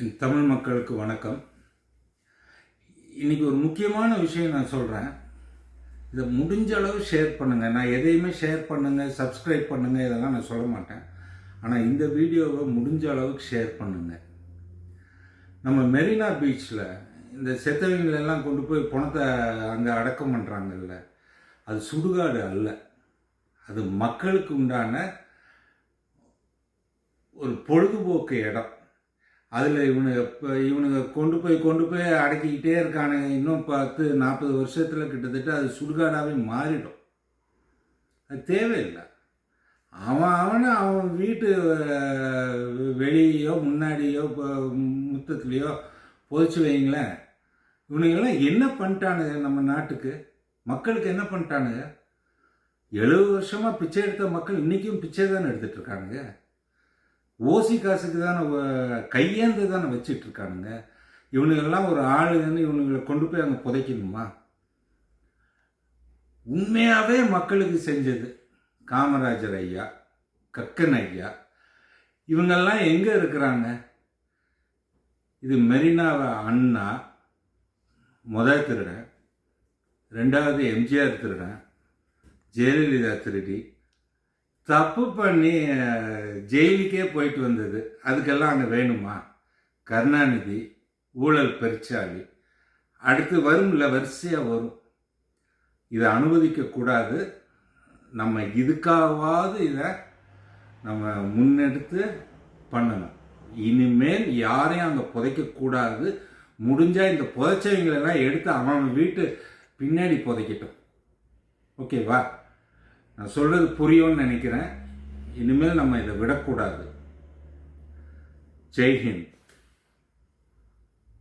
என் தமிழ் மக்களுக்கு வணக்கம். இன்றைக்கி ஒரு முக்கியமான விஷயம் நான் சொல்கிறேன். இதை முடிஞ்ச அளவு ஷேர் பண்ணுங்கள். நான் எதையுமே ஷேர் பண்ணுங்கள், சப்ஸ்கிரைப் பண்ணுங்கள், இதெல்லாம் நான் சொல்ல மாட்டேன். ஆனால் இந்த வீடியோவை முடிஞ்ச அளவுக்கு ஷேர் பண்ணுங்கள். நம்ம மெரினா பீச்சில் இந்த செத்தவங்களெல்லாம் கொண்டு போய் பணத்தை அங்கே அடக்கம் பண்ணுறாங்கல்ல, அது சுடுகாடு அல்ல. அது மக்களுக்கு உண்டான ஒரு பொழுதுபோக்கு இடம். அதில் இவனுங்க கொண்டு போய் அடக்கிக்கிட்டே இருக்கானுங்க. இன்னும் 10-40 வருஷத்தில் கிட்டத்தட்ட அது சுடுகாடாகவே மாறிடும். அது தேவையில்லை. அவன் வீட்டு வெளியோ முன்னாடியோ முத்தத்துலேயோ புதைச்சி வைங்களேன். இவனுங்கெல்லாம் என்ன பண்ணிட்டானுங்க? நம்ம நாட்டுக்கு மக்களுக்கு என்ன பண்ணிட்டானுங்க? 70 வருஷமாக பிச்சை எடுத்த மக்கள் இன்றைக்கும் பிச்சை தானே எடுத்துகிட்டு இருக்கானுங்க. ஓசி காசுக்கு தானே கையேந்து தானே வச்சிட்டு இருக்கானுங்க. இவனுங்கெல்லாம் ஒரு ஆளுங்கன்னு இவனுங்களை கொண்டு போய் அங்கே புதைக்கணுமா? உண்மையாகவே மக்களுக்கு செஞ்சது காமராஜர் ஐயா, கக்கன் ஐயா, இவங்கெல்லாம் எங்கே இருக்கிறாங்க? இது மெரினாவை அண்ணா முதல் திருடன், 2வது எம்ஜிஆர் திருடன், ஜெயலலிதா திருடி, தப்பு பண்ணி ஜெயிலுக்கே போயிட்டு வந்தது. அதுக்கெல்லாம் அங்கே வேணுமா? கருணாநிதி ஊழல் பெருச்சாளி, அடுத்து வரும்ல, வரிசையாக வரும். இதை அனுமதிக்கக்கூடாது. நம்ம இதுக்காவது இதை நம்ம முன்னெடுத்து பண்ணணும். இனிமேல் யாரையும் அங்கே புதைக்கக்கூடாது. முடிஞ்சால் இந்த புதைச்சவங்களெல்லாம் எடுத்து அவன் வீட்டு பின்னாடி புதைக்கட்டும். ஓகேவா? நான் சொல்கிறது புரியும்னு நினைக்கிறேன். இனிமேல் நம்ம இதை விடக்கூடாது. ஜெய் ஹிந்த்.